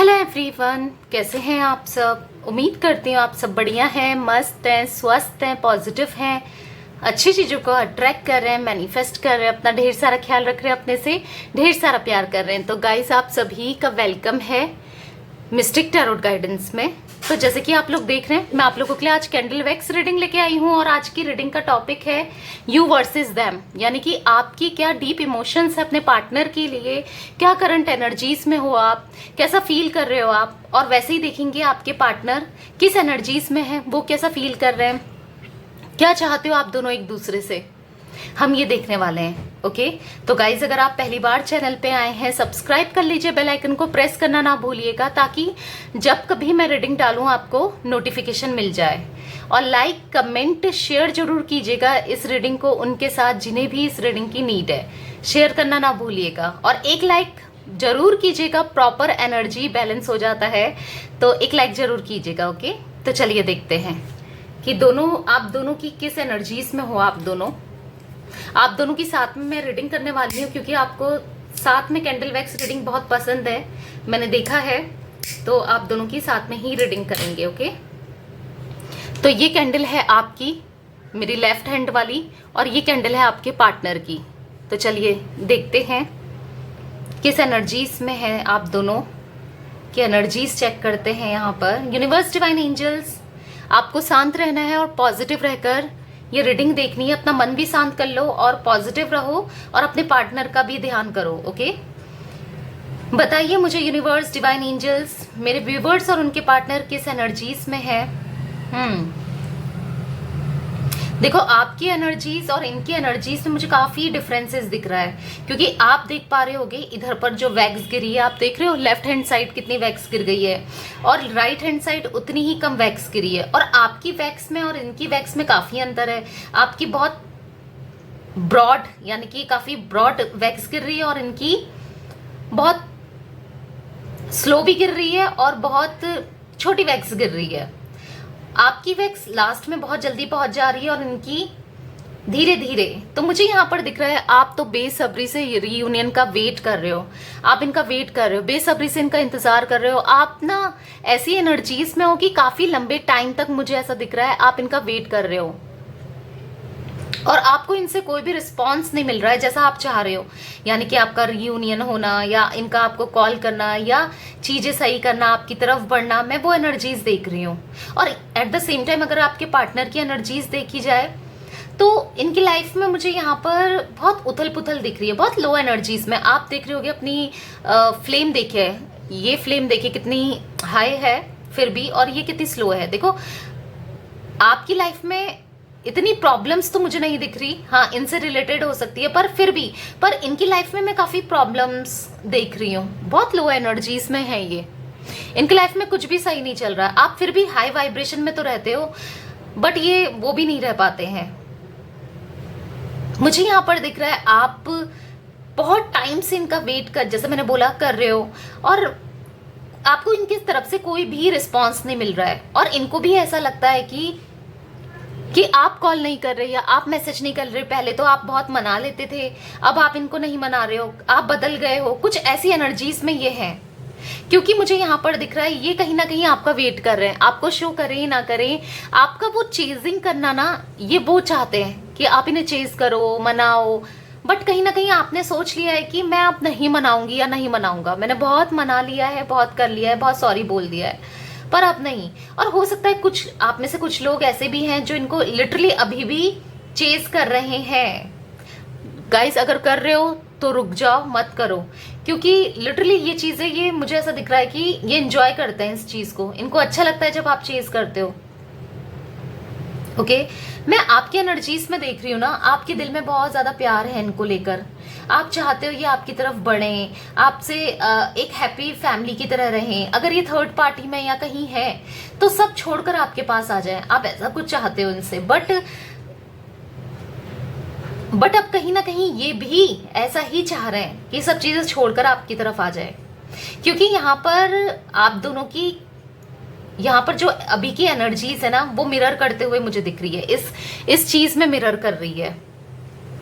Hello everyone, कैसे हैं आप सब। उम्मीद करती हूँ आप सब बढ़िया हैं, मस्त हैं, स्वस्थ हैं, पॉजिटिव हैं, अच्छी चीज़ों को अट्रैक्ट कर रहे हैं, मैनिफेस्ट कर रहे हैं, अपना ढेर सारा ख्याल रख रहे हैं, अपने से ढेर सारा प्यार कर रहे हैं। तो गाइस, आप सभी का वेलकम है मिस्टिक टैरोट गाइडेंस में। तो जैसे कि आप लोग देख रहे हैं, मैं आप लोगों के लिए आज कैंडल वैक्स रीडिंग लेके आई हूँ और आज की रीडिंग का टॉपिक है यू वर्सेस देम, यानी कि आपकी क्या डीप इमोशंस है अपने पार्टनर के लिए, क्या करंट एनर्जीज में हो आप, कैसा फील कर रहे हो आप, और वैसे ही देखेंगे आपके पार्टनर किस एनर्जीज में है, वो कैसा फील कर रहे हैं, क्या चाहते हो आप दोनों एक दूसरे से, हम ये देखने वाले हैं। ओके, तो गाइज, अगर आप पहली बार चैनल पे आए हैं, सब्सक्राइब कर लीजिए, बेल आइकन को प्रेस करना ना भूलिएगा, ताकि जब कभी मैं रीडिंग डालूं आपको नोटिफिकेशन मिल जाए। और लाइक, कमेंट, शेयर जरूर कीजिएगा इस रीडिंग को उनके साथ जिन्हें भी इस रीडिंग की नीड है। शेयर करना ना भूलिएगा और एक लाइक जरूर कीजिएगा, प्रॉपर एनर्जी बैलेंस हो जाता है, तो एक लाइक जरूर कीजिएगा। ओके, तो चलिए देखते हैं कि आप दोनों की किस एनर्जीज में हो। आप दोनों की साथ में मैं रीडिंग करने वाली हूँ, क्योंकि आपको साथ में कैंडल वैक्स रीडिंग बहुत पसंद है, मैंने देखा है। तो आप दोनों की साथ में ही रीडिंग करेंगे। ओके, तो ये कैंडल है आपकी, मेरी लेफ्ट हैंड वाली, और ये कैंडल है आपके पार्टनर की। तो चलिए देखते हैं किस एनर्जीज में है आप दोनों की एनर्जीज चेक करते हैं। यहाँ पर यूनिवर्स, डिवाइन एंजल्स, आपको शांत रहना है और पॉजिटिव रहकर ये रीडिंग देखनी है। अपना मन भी शांत कर लो और पॉजिटिव रहो और अपने पार्टनर का भी ध्यान करो। ओके, बताइए मुझे यूनिवर्स, डिवाइन एंजल्स, मेरे व्यूवर्स और उनके पार्टनर किस एनर्जीज में है। देखो, आपकी एनर्जीज और इनकी एनर्जीज में मुझे काफी डिफरेंसेस दिख रहा है, क्योंकि आप देख पा रहे होगे इधर पर जो वैक्स गिरी है, आप देख रहे हो लेफ्ट हैंड साइड कितनी वैक्स गिर गई है, और राइट हैंड साइड उतनी ही कम वैक्स गिरी है। और आपकी वैक्स में और इनकी वैक्स में काफी अंतर है। आपकी बहुत ब्रॉड, यानी कि काफी ब्रॉड वैक्स गिर रही है, और इनकी बहुत स्लो भी गिर रही है और बहुत छोटी वैक्स गिर रही है। आपकी वैक्स लास्ट में बहुत जल्दी पहुंच जा रही है और इनकी धीरे धीरे। तो मुझे यहाँ पर दिख रहा है आप तो बेसब्री से रियूनियन का वेट कर रहे हो, आप इनका वेट कर रहे हो, बेसब्री से इनका इंतजार कर रहे हो। आप ना ऐसी एनर्जीज में हो कि काफी लंबे टाइम तक मुझे ऐसा दिख रहा है आप इनका वेट कर रहे हो, और आपको इनसे कोई भी रिस्पॉन्स नहीं मिल रहा है जैसा आप चाह रहे हो, यानी कि आपका रियूनियन होना या इनका आपको कॉल करना या चीजें सही करना, आपकी तरफ बढ़ना, मैं वो एनर्जीज देख रही हूँ। और एट द सेम टाइम अगर आपके पार्टनर की एनर्जीज देखी जाए तो इनकी लाइफ में मुझे यहाँ पर बहुत उथल पुथल दिख रही है, बहुत लो एनर्जीज में। आप देख रहे होगे अपनी फ्लेम देखिए, ये फ्लेम देखिए कितनी हाई है फिर भी, और ये कितनी स्लो है। देखो, आपकी लाइफ में इतनी प्रॉब्लम्स तो मुझे नहीं दिख रही, हाँ इनसे रिलेटेड हो सकती है, पर फिर भी पर इनकी लाइफ में मैं काफी प्रॉब्लम्स देख रही हूँ, बहुत लो एनर्जीज में है ये। इनकी लाइफ में कुछ भी सही नहीं चल रहा। आप फिर भी हाई वाइब्रेशन में तो रहते हो, बट ये वो भी नहीं रह पाते हैं। मुझे यहाँ पर दिख रहा है आप बहुत टाइम से इनका वेट कर, जैसे मैंने बोला, कर रहे हो, और आपको इनकी तरफ से कोई भी रिस्पॉन्स नहीं मिल रहा है। और इनको भी ऐसा लगता है कि आप कॉल नहीं कर रहे या आप मैसेज नहीं कर रहे। पहले तो आप बहुत मना लेते थे, अब आप इनको नहीं मना रहे हो, आप बदल गए हो, कुछ ऐसी एनर्जीज में ये है। क्योंकि मुझे यहाँ पर दिख रहा है ये कहीं ना कहीं आपका वेट कर रहे हैं, आपको शो करें ना करें, आपका वो चेजिंग करना ना, ये वो चाहते हैं कि आप इन्हें चेज करो, मनाओ। बट कहीं ना कहीं आपने सोच लिया है कि मैं अब नहीं मनाऊंगी या नहीं मनाऊंगा, मैंने बहुत मना लिया है, बहुत कर लिया है, बहुत सॉरी बोल दिया है, पर अब नहीं। और हो सकता है कुछ आप में से कुछ लोग ऐसे भी हैं जो इनको लिटरली अभी भी चेज कर रहे हैं। गाइस, अगर कर रहे हो तो रुक जाओ, मत करो, क्योंकि लिटरली ये चीजें, ये मुझे ऐसा दिख रहा है कि ये एंजॉय करते हैं इस चीज को, इनको अच्छा लगता है जब आप चेज करते हो। ओके, मैं आपकी एनर्जीज में देख रही हूँ ना, आपके दिल में बहुत ज्यादा प्यार है इनको लेकर, आप चाहते हो ये आपकी तरफ बढ़ें, आपसे एक हैप्पी फैमिली की तरह रहें। अगर ये थर्ड पार्टी में या कहीं है तो सब छोड़कर आपके पास आ जाए, आप ऐसा कुछ चाहते हो इनसे। बट अब कहीं ना कहीं ये भी ऐसा ही चाह रहे हैं कि सब चीजें छोड़कर आपकी तरफ आ जाए, क्योंकि यहाँ पर आप दोनों की, यहाँ पर जो अभी की एनर्जीज है ना, वो मिरर करते हुए मुझे दिख रही है, इस चीज में मिरर कर रही है।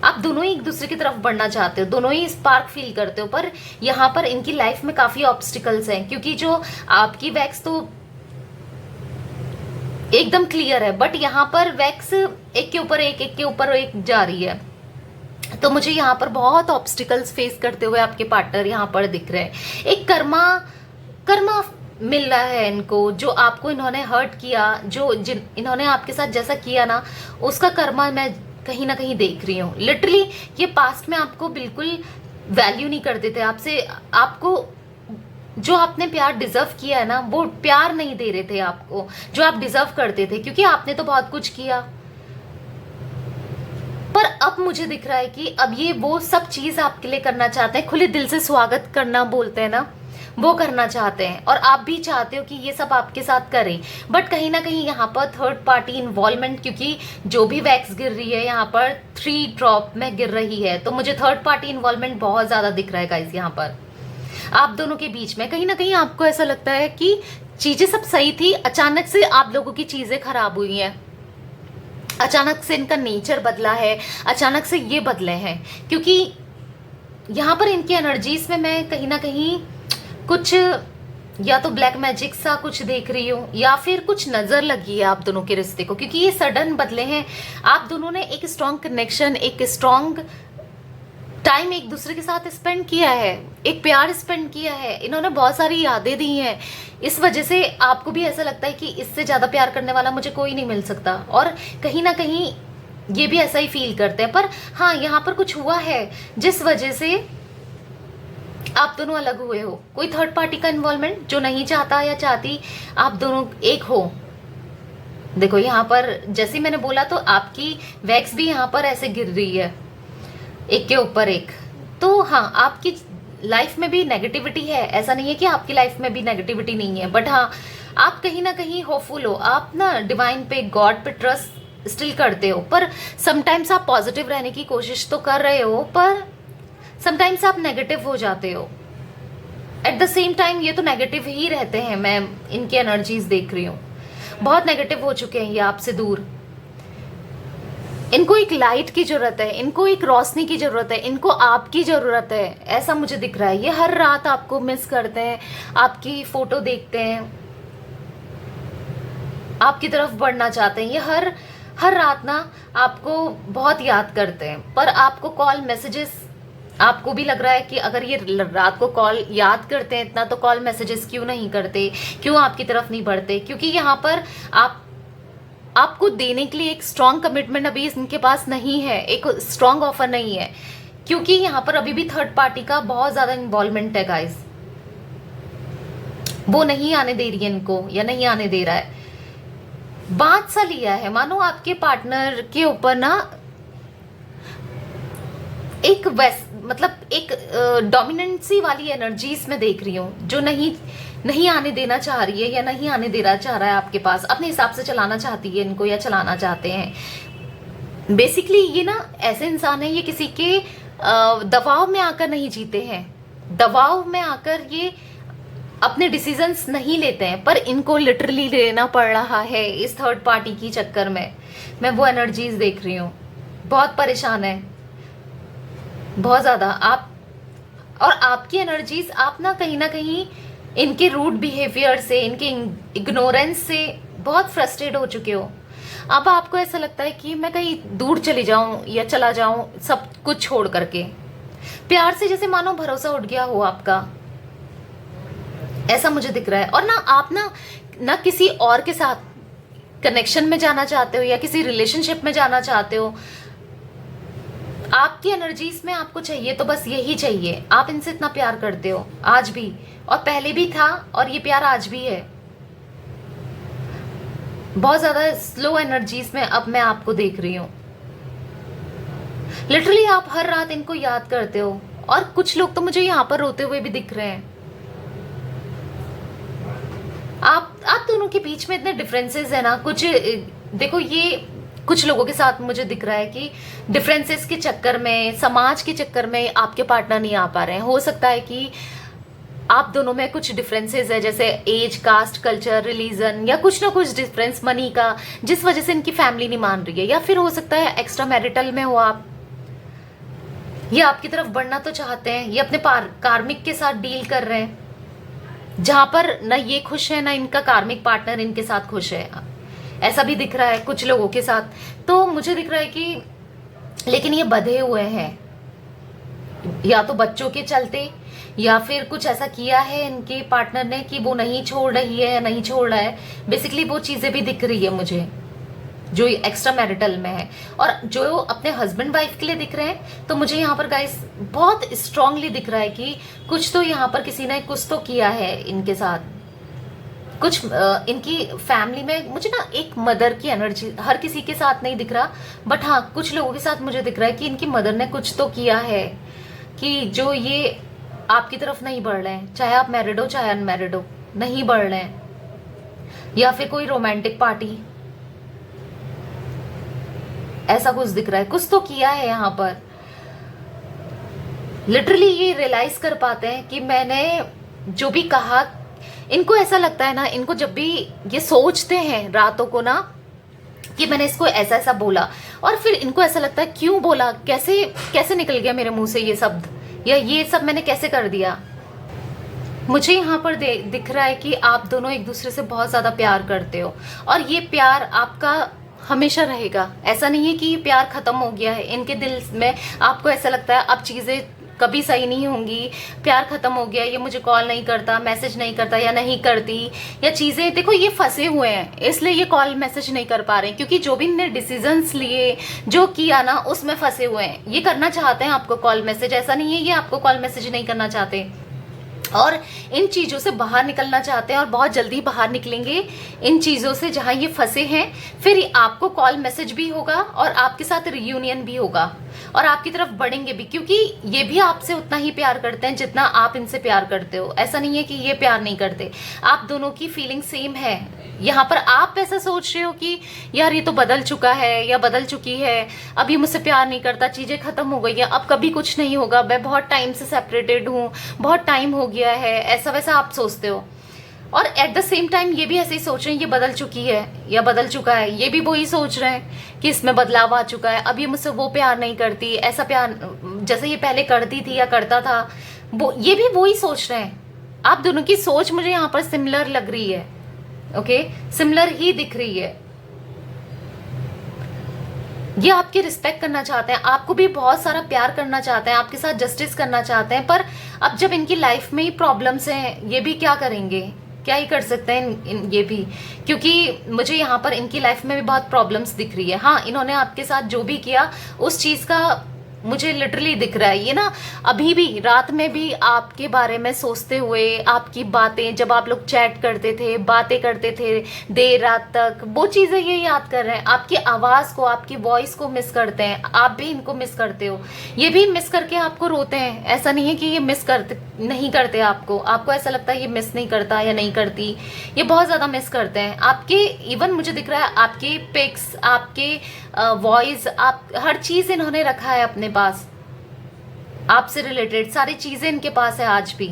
आप दोनों ही एक दूसरे की तरफ बढ़ना चाहते हो, दोनों ही स्पार्क फील करते हो, पर यहाँ पर इनकी लाइफ में काफी ऑब्स्टिकल्स हैं, क्योंकि जो आपकी वैक्स तो एकदम क्लियर है, बट यहाँ पर वैक्स एक के ऊपर एक के ऊपर एक जा रही है। तो मुझे यहाँ पर बहुत ऑब्स्टिकल्स फेस करते हुए आपके पार्टनर यहाँ पर दिख रहे हैं। एक कर्मा कर्मा मिल रहा है इनको, जो आपको इन्होंने हर्ट किया, जो इन्होंने आपके साथ जैसा किया ना, उसका कर्मा मैं कहीं ना कहीं देख रही हूँ। लिटरली ये पास्ट में आपको बिल्कुल वैल्यू नहीं करते थे, आपसे आपको जो आपने प्यार डिजर्व किया है ना, वो प्यार नहीं दे रहे थे आपको जो आप डिजर्व करते थे, क्योंकि आपने तो बहुत कुछ किया। पर अब मुझे दिख रहा है कि अब ये वो सब चीज आपके लिए करना चाहते हैं, खुले दिल से स्वागत करना बोलते हैं ना, वो करना चाहते हैं, और आप भी चाहते हो कि ये सब आपके साथ करें। बट कहीं ना कहीं यहाँ पर थर्ड पार्टी इन्वॉल्वमेंट, क्योंकि जो भी वैक्स गिर रही है यहाँ पर 3 ड्रॉप में गिर रही है, तो मुझे थर्ड पार्टी इन्वॉल्वमेंट बहुत ज्यादा दिख रहा है गाइस। यहाँ पर आप दोनों के बीच में कहीं ना कहीं आपको ऐसा लगता है कि चीजें सब सही थी, अचानक से आप लोगों की चीजें खराब हुई हैं, अचानक से इनका नेचर बदला है, अचानक से ये बदले हैं। क्योंकि यहाँ पर इनकी एनर्जीज में मैं कहीं ना कहीं कुछ या तो ब्लैक मैजिक सा कुछ देख रही हूँ, या फिर कुछ नजर लगी है आप दोनों के रिश्ते को, क्योंकि ये सडन बदले हैं। आप दोनों ने एक स्ट्रॉन्ग कनेक्शन, एक स्ट्रॉन्ग टाइम एक दूसरे के साथ स्पेंड किया है, एक प्यार स्पेंड किया है, इन्होंने बहुत सारी यादें दी हैं। इस वजह से आपको भी ऐसा लगता है कि इससे ज्यादा प्यार करने वाला मुझे कोई नहीं मिल सकता, और कहीं ना कहीं ये भी ऐसा ही फील करते हैं। पर हाँ, यहाँ पर कुछ हुआ है जिस वजह से आप दोनों अलग हुए हो। कोई थर्ड पार्टी का इन्वॉल्वमेंट जो नहीं चाहता या चाहती आप दोनों एक हो। देखो यहाँ पर जैसे मैंने बोला, तो आपकी वैक्स भी यहाँ पर ऐसे गिर रही है एक के ऊपर एक। तो हाँ, आपकी लाइफ में भी नेगेटिविटी है, ऐसा नहीं है कि आपकी लाइफ में भी नेगेटिविटी नहीं है, बट हाँ, आप कहीं ना कहीं होपफुल हो, आप ना डिवाइन पे, गॉड पे ट्रस्ट स्टिल करते हो। पर समटाइम्स आप पॉजिटिव रहने की कोशिश तो कर रहे हो, पर समटाइम्स आप नेगेटिव हो जाते हो। एट द सेम टाइम ये तो नेगेटिव ही रहते हैं, मैं इनकी एनर्जीज देख रही हूँ, बहुत नेगेटिव हो चुके हैं ये आपसे दूर। इनको एक लाइट की जरूरत है, इनको एक रोशनी की जरूरत है, इनको आपकी जरूरत है, ऐसा मुझे दिख रहा है। ये हर रात आपको मिस करते हैं, आपकी फोटो देखते हैं, आपकी तरफ बढ़ना चाहते हैं। ये हर रात ना आपको बहुत याद करते हैं, पर आपको कॉल मैसेजेस, आपको भी लग रहा है कि अगर ये रात को कॉल याद करते हैं इतना, तो कॉल मैसेजेस क्यों नहीं करते, क्यों आपकी तरफ नहीं बढ़ते? क्योंकि यहाँ पर आपको देने के लिए एक स्ट्रॉन्ग कमिटमेंट अभी इनके पास नहीं है, एक स्ट्रॉन्ग ऑफर नहीं है, क्योंकि यहाँ पर अभी भी थर्ड पार्टी का बहुत ज्यादा इन्वॉल्वमेंट है गाइस। वो नहीं आने दे रही है इनको, या नहीं आने दे रहा है, बात सा लिया है। मानो आपके पार्टनर के ऊपर ना एक मतलब एक डोमिनेंसी वाली एनर्जी इसमें देख रही हूँ, जो नहीं आने देना चाह रही है, या नहीं आने देना चाह रहा है आपके पास, अपने हिसाब से चलाना चाहती है इनको, या चलाना चाहते हैं। बेसिकली ये ना ऐसे इंसान है, ये किसी के दबाव में आकर नहीं जीते हैं, दबाव में आकर ये अपने डिसीजंस नहीं लेते हैं, पर इनको लिटरली लेना पड़ रहा है इस थर्ड पार्टी की चक्कर में। मैं वो एनर्जीज देख रही हूँ, बहुत परेशान है, बहुत ज्यादा। और आपकी एनर्जीज, आप ना कहीं इनके रूड बिहेवियर से, इनके इग्नोरेंस से बहुत फ्रस्ट्रेट हो चुके हो। अब आपको ऐसा लगता है कि मैं कहीं दूर चली जाऊं या चला जाऊं, सब कुछ छोड़ करके। प्यार से जैसे मानो भरोसा उठ गया हो आपका, ऐसा मुझे दिख रहा है। और ना आप ना किसी और के साथ कनेक्शन में जाना चाहते हो, या किसी रिलेशनशिप में जाना चाहते हो। आपकी एनर्जीज में आपको चाहिए तो बस यही चाहिए। आप इनसे इतना प्यार करते हो आज भी, और पहले भी था, और ये प्यार आज भी है। बहुत ज्यादा स्लो एनर्जीज में अब मैं आपको देख रही हूँ। लिटरली आप हर रात इनको याद करते हो, और कुछ लोग तो मुझे यहाँ पर रोते हुए भी दिख रहे हैं। आप दोनों के बीच में इतने डिफरेंसेस है ना, कुछ देखो, ये कुछ लोगों के साथ मुझे दिख रहा है कि डिफरेंसेस के चक्कर में, समाज के चक्कर में आपके पार्टनर नहीं आ पा रहे हैं। हो सकता है कि आप दोनों में कुछ डिफरेंसेस है, जैसे एज, कास्ट, कल्चर, रिलीजन, या कुछ ना कुछ डिफरेंस मनी का, जिस वजह से इनकी फैमिली नहीं मान रही है। या फिर हो सकता है एक्स्ट्रा मैरिटल में हो आप, ये आपकी तरफ बढ़ना तो चाहते हैं, ये अपने कार्मिक के साथ डील कर रहे हैं, जहां पर ना ये खुश है ना इनका कार्मिक पार्टनर इनके साथ खुश है। ऐसा भी दिख रहा है कुछ लोगों के साथ। तो मुझे दिख रहा है कि लेकिन ये बंधे हुए हैं, या तो बच्चों के चलते, या फिर कुछ ऐसा किया है इनके पार्टनर ने कि वो नहीं छोड़ रही है या नहीं छोड़ रहा है। बेसिकली वो चीजें भी दिख रही है मुझे जो एक्स्ट्रा मैरिटल में है, और जो अपने हस्बैंड वाइफ के लिए दिख रहे हैं। तो मुझे यहाँ पर गाइस बहुत स्ट्रांगली दिख रहा है कि कुछ तो यहाँ पर किसी ने कुछ तो किया है इनके साथ। कुछ इनकी फैमिली में मुझे ना एक मदर की एनर्जी, हर किसी के साथ नहीं दिख रहा, बट हाँ कुछ लोगों के साथ मुझे दिख रहा है कि इनकी मदर ने कुछ तो किया है कि जो ये आपकी तरफ नहीं बढ़ रहे हैं, चाहे आप मैरिड हो चाहे अनमैरिड हो, नहीं बढ़ रहे हैं। या फिर कोई रोमांटिक पार्टी, ऐसा कुछ दिख रहा है, कुछ तो किया है यहाँ पर। लिटरली ये रियलाइज कर पाते हैं कि मैंने जो भी कहा, इनको ऐसा लगता है ना, इनको जब भी ये सोचते हैं रातों को ना कि मैंने इसको ऐसा ऐसा बोला, और फिर इनको ऐसा लगता है क्यों बोला, कैसे कैसे निकल गया मेरे मुंह से ये शब्द, या ये सब मैंने कैसे कर दिया। मुझे यहाँ पर दिख रहा है कि आप दोनों एक दूसरे से बहुत ज्यादा प्यार करते हो, और ये प्यार आपका हमेशा रहेगा। ऐसा नहीं है कि ये प्यार खत्म हो गया है इनके दिल में। आपको ऐसा लगता है अब चीजें कभी सही नहीं होंगी, प्यार खत्म हो गया, ये मुझे कॉल नहीं करता, मैसेज नहीं करता या नहीं करती, या चीजें देखो ये फंसे हुए हैं इसलिए ये कॉल मैसेज नहीं कर पा रहे हैं, क्योंकि जो भी इन्होंने डिसीजंस लिए, जो किया ना, उसमें फंसे हुए हैं। ये करना चाहते हैं आपको कॉल मैसेज, ऐसा नहीं है ये आपको कॉल मैसेज नहीं करना चाहते, और इन चीज़ों से बाहर निकलना चाहते हैं, और बहुत जल्दी बाहर निकलेंगे इन चीज़ों से जहां ये फंसे हैं। फिर आपको कॉल मैसेज भी होगा और आपके साथ रियूनियन भी होगा, और आपकी तरफ बढ़ेंगे भी, क्योंकि ये भी आपसे उतना ही प्यार करते हैं जितना आप इनसे प्यार करते हो। ऐसा नहीं है कि ये प्यार नहीं करते, आप दोनों की फीलिंग सेम है। यहाँ पर आप ऐसा सोच रहे हो कि यार ये तो बदल चुका है या बदल चुकी है, अब ये मुझसे प्यार नहीं करता, चीजें खत्म हो गई है, अब कभी कुछ नहीं होगा, मैं बहुत टाइम से सेपरेटेड हूँ, बहुत टाइम हो गया है, ऐसा वैसा आप सोचते हो। और एट द सेम टाइम ये भी ऐसे ही सोच रहे हैं ये बदल चुकी है या बदल चुका है, ये भी वही सोच रहे हैं कि इसमें बदलाव आ चुका है, अब ये मुझसे वो प्यार नहीं करती, ऐसा प्यार जैसे ये पहले करती थी या करता था, वो ये भी वही सोच रहे हैं। आप दोनों की सोच मुझे यहाँ पर सिमिलर लग रही है, ओके, सिमिलर ही दिख रही है। ये आपकी रिस्पेक्ट करना चाहते हैं, आपको भी बहुत सारा प्यार करना चाहते हैं, आपके साथ जस्टिस करना चाहते हैं, पर अब जब इनकी लाइफ में ही प्रॉब्लम्स हैं, ये भी क्या करेंगे, क्या ही कर सकते हैं ये भी, क्योंकि मुझे यहाँ पर इनकी लाइफ में भी बहुत प्रॉब्लम्स दिख रही है। हाँ, इन्होंने आपके साथ जो भी किया उस चीज का मुझे लिटरली दिख रहा है। ये ना अभी भी रात में भी आपके बारे में सोचते हुए, आपकी बातें, जब आप लोग चैट करते थे, बातें करते थे देर रात तक, वो चीजें ये याद कर रहे हैं, आपकी आवाज को, आपकी वॉइस को मिस करते हैं। आप भी इनको मिस करते हो, ये भी मिस करके आपको रोते हैं। ऐसा नहीं है कि ये मिस करते नहीं करते आपको ऐसा लगता है ये मिस नहीं करता या नहीं करती, ये बहुत ज्यादा मिस करते हैं आपके। इवन मुझे दिख रहा है आपके पिक्स, आपके वॉइस, आप हर चीज इन्होंने रखा है अपने पास, आपसे रिलेटेड सारी चीजें इनके पास है आज भी।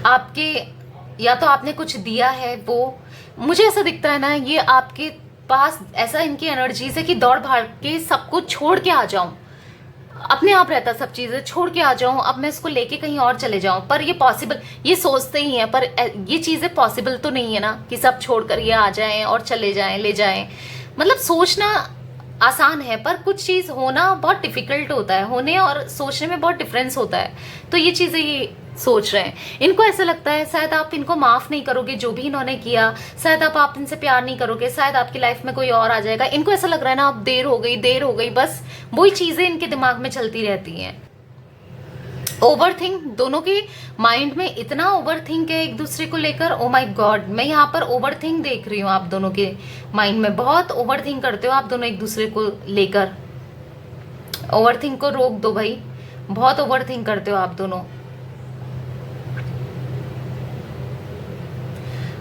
आपके या तो आपने कुछ दिया है, वो मुझे ऐसा दिखता है ना, ये आपके पास ऐसा इनकी एनर्जी से कि दौड़ भाग के सब कुछ छोड़ के आ जाऊं, अपने आप रहता सब चीजें छोड़ के आ जाऊं, अब मैं इसको लेके कहीं और चले जाऊं। पर ये पॉसिबल, ये सोचते ही हैं, पर ये चीजें पॉसिबल तो नहीं है ना कि सब छोड़कर ये आ जाएं और चले जाएं, ले जाएं। मतलब सोचना आसान है, पर कुछ चीज होना बहुत डिफिकल्ट होता है, होने और सोचने में बहुत डिफरेंस होता है। तो ये चीजें ये सोच रहे हैं, इनको ऐसा लगता है शायद आप इनको माफ नहीं करोगे जो भी इन्होंने किया, शायद आप इनसे प्यार नहीं करोगे, शायद आपकी लाइफ में कोई और आ जाएगा। इनको ऐसा लग रहा है ना, अब देर हो गई, बस वही चीजें इनके दिमाग में चलती रहती हैं। ओवरथिंक, दोनों के माइंड में इतना ओवरथिंक है एक दूसरे को लेकर। ओ माय गॉड, मैं यहाँ पर ओवरथिंक देख रही हूँ, आप दोनों के माइंड में बहुत ओवरथिंक करते हो आप दोनों एक दूसरे को लेकर। ओवरथिंक को रोक दो भाई, बहुत ओवरथिंक करते हो आप दोनों।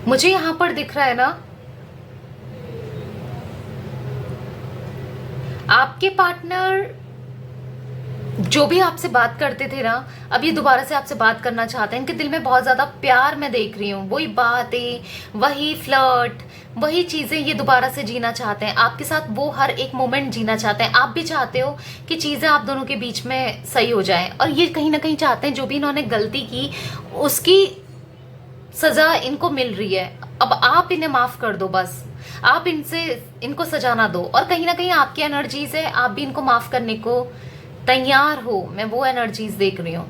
मुझे यहां पर दिख रहा है ना, आपके पार्टनर जो भी आपसे बात करते थे ना, अब ये दोबारा से आपसे बात करना चाहते हैं। इनके दिल में बहुत ज़्यादा प्यार मैं देख रही हूँ। वही बातें, वही फ्लर्ट, वही चीज़ें ये दोबारा से जीना चाहते हैं आपके साथ। वो हर एक मोमेंट जीना चाहते हैं। आप भी चाहते हो कि चीज़ें आप दोनों के बीच में सही हो जाएं, और ये कहीं ना कहीं चाहते हैं जो भी इन्होंने गलती की उसकी सज़ा इनको मिल रही है। अब आप इन्हें माफ़ कर दो, बस आप इनको सजा ना दो। और कहीं ना कहीं आपकी एनर्जीज है, आप भी इनको माफ़ करने को तैयार हो। मैं वो एनर्जीज देख रही हूँ।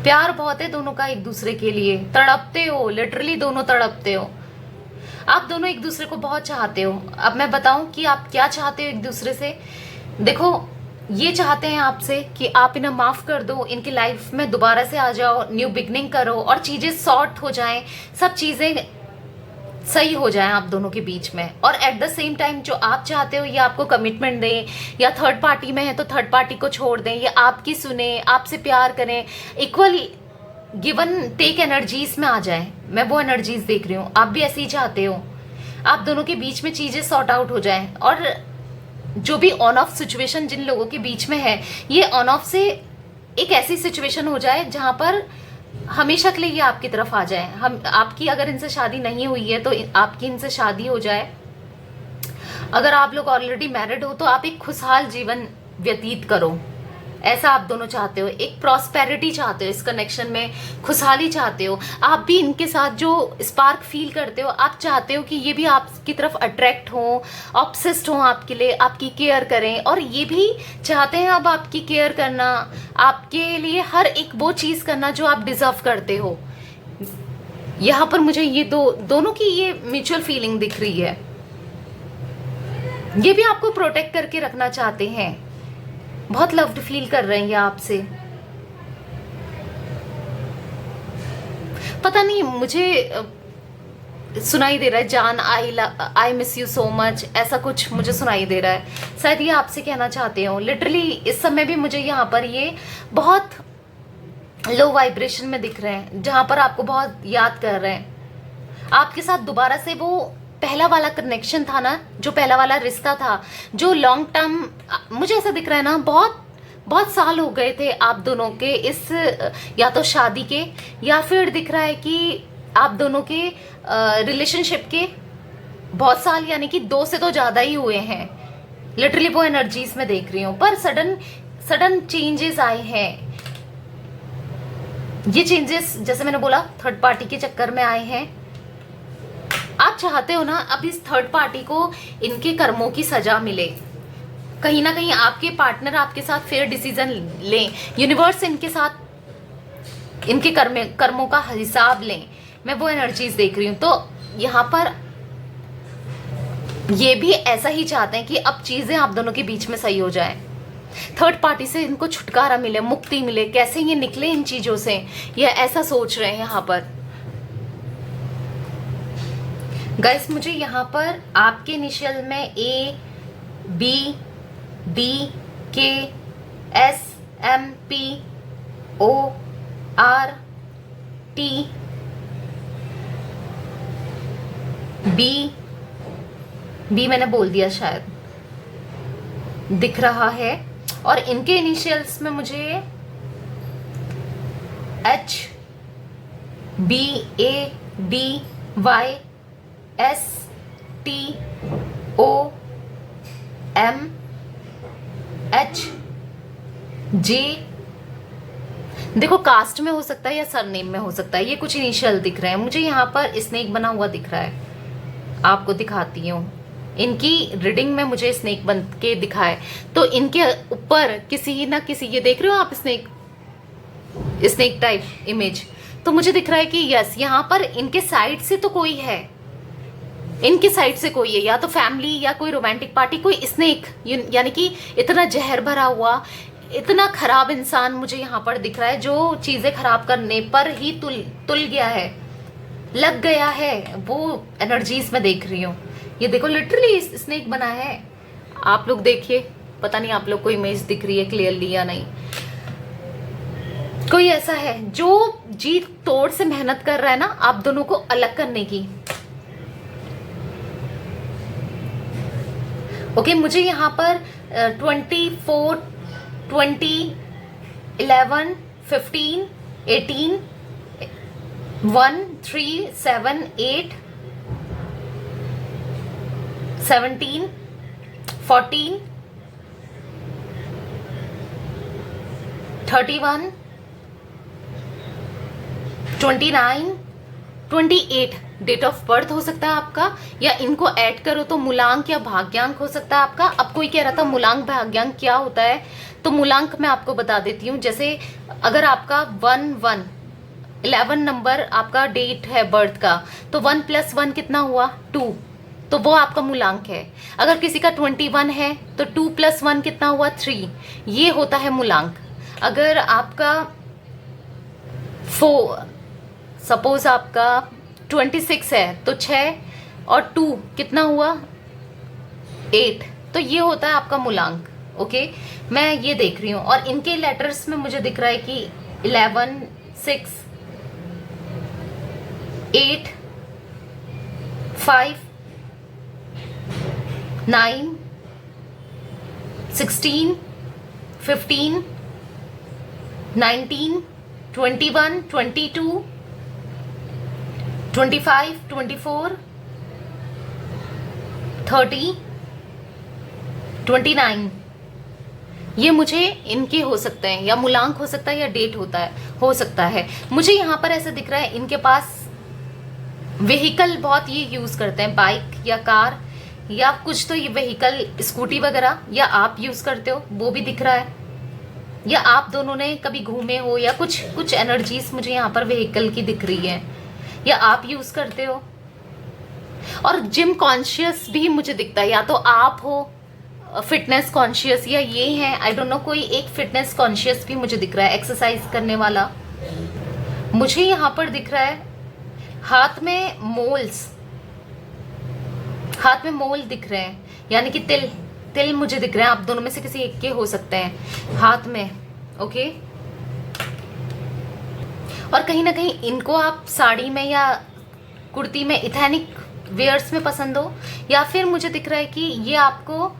प्यार बहुत है दोनों का एक दूसरे के लिए। तड़पते हो, लिटरली दोनों तड़पते हो। आप दोनों एक दूसरे को बहुत चाहते हो। अब मैं बताऊं कि आप क्या चाहते हो एक दूसरे से। देखो, ये चाहते हैं आपसे कि आप इन्हें माफ कर दो, इनकी लाइफ में दोबारा से आ जाओ, न्यू बिगनिंग करो और चीजें सॉर्ट हो जाएं, सब चीजें सही हो जाए आप दोनों के बीच में। और एट द सेम टाइम जो आप चाहते हो, ये आपको कमिटमेंट दें, या थर्ड पार्टी में है तो थर्ड पार्टी को छोड़ दें, या आपकी सुने, आपसे प्यार करें, इक्वली गिवन टेक एनर्जीज में आ जाए। मैं वो एनर्जीज देख रही हूँ। आप भी ऐसे ही चाहते हो, आप दोनों के बीच में चीजें सॉर्ट आउट हो जाए। और जो भी ऑन ऑफ सिचुएशन जिन लोगों के बीच में है, ये ऑन ऑफ से एक ऐसी सिचुएशन हो जाए जहां पर हमेशा के लिए ये आपकी तरफ आ जाए। हम आपकी अगर इनसे शादी नहीं हुई है तो आपकी इनसे शादी हो जाए। अगर आप लोग ऑलरेडी मैरिड हो तो आप एक खुशहाल जीवन व्यतीत करो, ऐसा आप दोनों चाहते हो। एक प्रॉस्पेरिटी चाहते हो, इस कनेक्शन में खुशहाली चाहते हो। आप भी इनके साथ जो स्पार्क फील करते हो, आप चाहते हो कि ये भी आपकी तरफ अट्रैक्ट हो, ऑब्सेस्ड हो आपके लिए, आपकी केयर करें। और ये भी चाहते हैं अब आपकी केयर करना, आपके लिए हर एक वो चीज़ करना जो आप डिजर्व करते हो। यहाँ पर मुझे ये दोनों की ये म्यूचुअल फीलिंग दिख रही है। ये भी आपको प्रोटेक्ट करके रखना चाहते हैं, बहुत लव्ड फील कर रहे हैं ये आपसे। पता नहीं, मुझे सुनाई दे रहा है जान, I miss you so much, ऐसा कुछ मुझे सुनाई दे रहा है। शायद ये आपसे कहना चाहते हो। लिटरली इस समय भी मुझे यहाँ पर ये बहुत लो वाइब्रेशन में दिख रहे हैं, जहां पर आपको बहुत याद कर रहे हैं। आपके साथ दोबारा से वो पहला वाला कनेक्शन था ना, जो पहला वाला रिश्ता था, जो लॉन्ग टर्म, मुझे ऐसा दिख रहा है ना, बहुत बहुत साल हो गए थे आप दोनों के इस या तो शादी के, या फिर दिख रहा है कि आप दोनों के रिलेशनशिप के बहुत साल, यानी कि 2 से तो ज्यादा ही हुए हैं। लिटरली वो एनर्जीज में देख रही हूँ। पर सडन चेंजेस आए हैं। ये चेंजेस जैसे मैंने बोला थर्ड पार्टी के चक्कर में आए हैं। आप चाहते हो ना अब इस थर्ड पार्टी को इनके कर्मों की सजा मिले, कहीं ना कहीं आपके पार्टनर आपके साथ फेयर डिसीजन लें, यूनिवर्स इनके साथ इनके कर्मों का हिसाब लें। मैं वो एनर्जीज देख रही हूँ। तो यहाँ पर ये भी ऐसा ही चाहते हैं कि अब चीजें आप दोनों के बीच में सही हो जाए, थर्ड पार्टी से इनको छुटकारा मिले, मुक्ति मिले। कैसे ये निकले इन चीजों से, ये ऐसा सोच रहे हैं यहाँ पर। गाइस, मुझे यहाँ पर आपके इनिशियल में ABDKSMPORTB मैंने बोल दिया शायद, दिख रहा है। और इनके इनिशियल्स में मुझे HBADYSTOMHJ, देखो कास्ट में हो सकता है या सरनेम में हो सकता है। ये कुछ इनिशियल दिख रहे हैं मुझे। यहाँ पर स्नेक बना हुआ दिख रहा है, आपको दिखाती हूँ। इनकी रीडिंग में मुझे स्नेक बन के दिखा है, तो इनके ऊपर किसी ना किसी, ये देख रहे हो आप स्नेक टाइप इमेज, तो मुझे दिख रहा है कि यस, यहाँ पर इनके साइड से तो कोई है, इनके साइड से कोई है, या तो फैमिली या कोई रोमांटिक पार्टी, कोई स्नेक, यानी कि इतना जहर भरा हुआ, इतना खराब इंसान मुझे यहाँ पर दिख रहा है, जो चीजें खराब करने पर ही तुल गया है, लग गया है। वो एनर्जीज में देख रही हूँ। ये देखो लिटरली स्नेक बना है, आप लोग देखिए। पता नहीं आप लोग को इमेज दिख रही है क्लियरली या नहीं। कोई ऐसा है जो जी तोड़ से मेहनत कर रहा है ना आप दोनों को अलग करने की। ओके, मुझे यहाँ पर 24, 20, 11, 15, 18, 1, 3, 7, 8, 17, 14, 31, 29, 28 डेट ऑफ बर्थ हो सकता है आपका, या इनको ऐड करो तो मूलांक या भाग्यांक हो सकता है आपका। अब कोई कह रहा था मूलांक भाग्यांक क्या होता है, तो मूलांक मैं आपको बता देती हूँ। जैसे अगर आपका 11 नंबर आपका डेट है बर्थ का, तो 1 + 1 कितना हुआ 2, तो वो आपका मूलांक है। अगर किसी का 21 है तो 2 + 1 कितना हुआ 3, ये होता है मूलांक। अगर आपका सपोज आपका 26 है तो 6 और 2 कितना हुआ 8, तो ये होता है आपका मूलांक। ओके, मैं ये देख रही हूँ और इनके लेटर्स में मुझे दिख रहा है कि 11, 6, 8, 5, 9, 16, 15, 19, 21, 22, 25, 24, 30, 29, ये मुझे इनके हो सकते हैं, या मूलांक हो सकता है या डेट हो सकता है। मुझे यहाँ पर ऐसा दिख रहा है इनके पास व्हीकल बहुत ये यूज करते हैं, बाइक या कार या कुछ, तो ये व्हीकल स्कूटी वगैरह, या आप यूज करते हो वो भी दिख रहा है, या आप दोनों ने कभी घूमे हो, या कुछ एनर्जीज मुझे यहाँ पर व्हीकल की दिख रही है, या आप यूज करते हो। और जिम कॉन्शियस भी मुझे दिखता है, या तो आप हो फिटनेस कॉन्शियस, या ये है आई डोंट नो, कोई एक फिटनेस कॉन्शियस भी मुझे दिख रहा है, एक्सरसाइज करने वाला। मुझे यहाँ पर दिख रहा है हाथ में मोल दिख रहे हैं, यानी कि तिल मुझे दिख रहे हैं। आप दोनों में से किसी एक के हो सकते हैं हाथ में। ओके, और कहीं ना कहीं इनको आप साड़ी में या कुर्ती में इथेनिक वेयर्स में पसंद हो, या फिर मुझे दिख रहा है कि ये आपको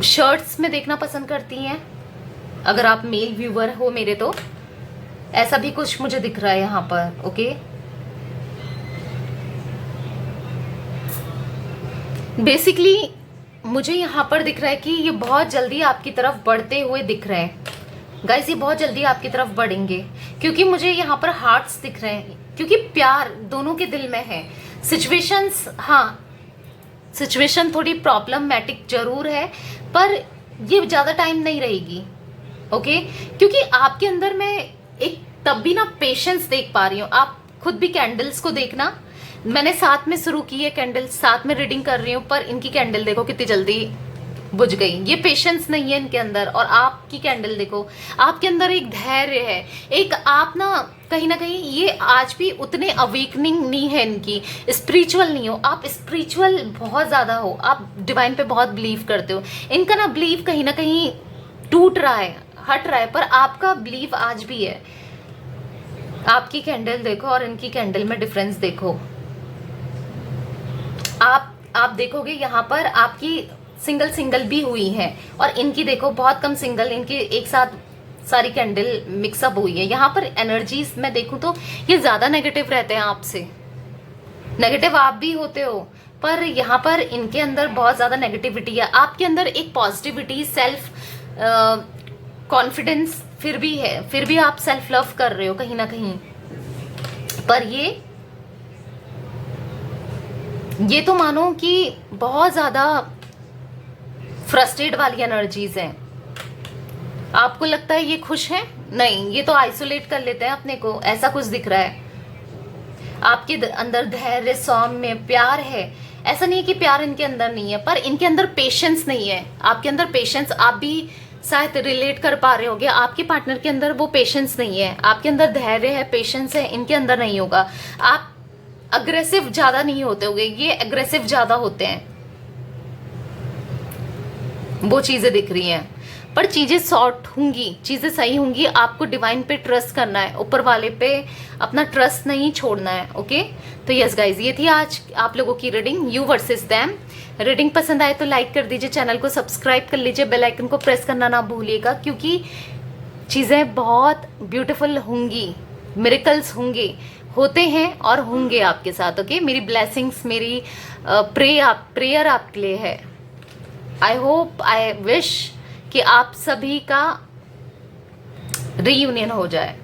शर्ट्स में देखना पसंद करती हैं, अगर आप मेल व्यूअर हो मेरे, तो ऐसा भी कुछ मुझे दिख रहा है यहाँ पर। ओके, बेसिकली मुझे यहाँ पर दिख रहा है कि ये बहुत जल्दी आपकी तरफ बढ़ते हुए दिख रहे हैं गाइस, ये बहुत जल्दी आपकी तरफ बढ़ेंगे, क्योंकि मुझे यहाँ पर हार्ट्स दिख रहे हैं, क्योंकि प्यार दोनों के दिल में है। सिचुएशंस, हाँ सिचुएशन थोड़ी प्रॉब्लमैटिक जरूर है, पर ये ज़्यादा टाइम नहीं रहेगी। ओके, क्योंकि आपके अंदर मैं एक तब भी ना पेशेंस देख पा रही हूँ। आप खुद भी कैंडल्स को देखना, मैंने साथ में शुरू की है कैंडल्स, साथ में रीडिंग कर रही हूँ, पर इनकी कैंडल देखो कितनी जल्दी बुझ गई। ये पेशेंस नहीं है इनके अंदर। और आपकी कैंडल देखो, आपके अंदर एक धैर्य है, एक आप ना कहीं ये आज भी उतने अवेकनिंग नहीं है इनकी, स्पिरिचुअल नहीं हो आप, स्पिरिचुअल बहुत ज़्यादा हो आप, डिवाइन पे बहुत बिलीव करते हो। इनका ना बिलीव कहीं ना कहीं टूट रहा है, हट रहा है, पर आपका बिलीव आज भी है। आपकी कैंडल देखो और इनकी कैंडल में डिफरेंस देखो। आप देखोगे यहाँ पर आपकी सिंगल भी हुई है, और इनकी देखो बहुत कम सिंगल, इनकी एक साथ सारी कैंडल मिक्सअप हुई है। यहाँ पर एनर्जीज मैं देखूं तो ये ज्यादा नेगेटिव रहते हैं आपसे, नेगेटिव आप भी होते हो, पर यहाँ पर इनके अंदर बहुत ज्यादा नेगेटिविटी है। आपके अंदर एक पॉजिटिविटी, सेल्फ कॉन्फिडेंस फिर भी है, फिर भी आप सेल्फ लव कर रहे हो कहीं ना कहीं, पर ये तो मानो कि बहुत ज्यादा फ्रस्ट्रेट वाली एनर्जीज हैं। आपको लगता है ये खुश हैं? नहीं, ये तो आइसोलेट कर लेते हैं अपने को, ऐसा कुछ दिख रहा है। आपके अंदर धैर्य, सौम्य, प्यार है। ऐसा नहीं है कि प्यार इनके अंदर नहीं है, पर इनके अंदर पेशेंस नहीं है। आपके अंदर पेशेंस, आप भी शायद रिलेट कर पा रहे होगे, आपके पार्टनर के अंदर वो पेशेंस नहीं है। आपके अंदर धैर्य है, पेशेंस है, इनके अंदर नहीं होगा। आप अग्रेसिव ज्यादा नहीं होते होगे, ये अग्रेसिव ज्यादा होते हैं, वो चीजें दिख रही हैं। पर चीज़ें सॉर्ट होंगी, चीज़ें सही होंगी। आपको डिवाइन पे ट्रस्ट करना है, ऊपर वाले पे अपना ट्रस्ट नहीं छोड़ना है। ओके, तो यस गाइज, ये थी आज आप लोगों की reading, you versus them. Reading पसंद आए तो लाइक कर दीजिए, चैनल को सब्सक्राइब कर लीजिए, बेल आइकन को प्रेस करना ना भूलिएगा, क्योंकि चीज़ें बहुत ब्यूटीफुल होंगी, मिरेकल्स होंगे, होते हैं और होंगे आपके साथ। ओके, मेरी ब्लेसिंग्स, मेरी प्रेयर आपके लिए है। आई होप, आई विश कि आप सभी का रीयूनियन हो जाए,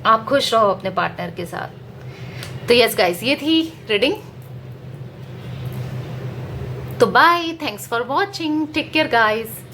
आप खुश रहो अपने पार्टनर के साथ। तो यस गाइस, ये थी रीडिंग। तो bye, thanks for watching, take care guys.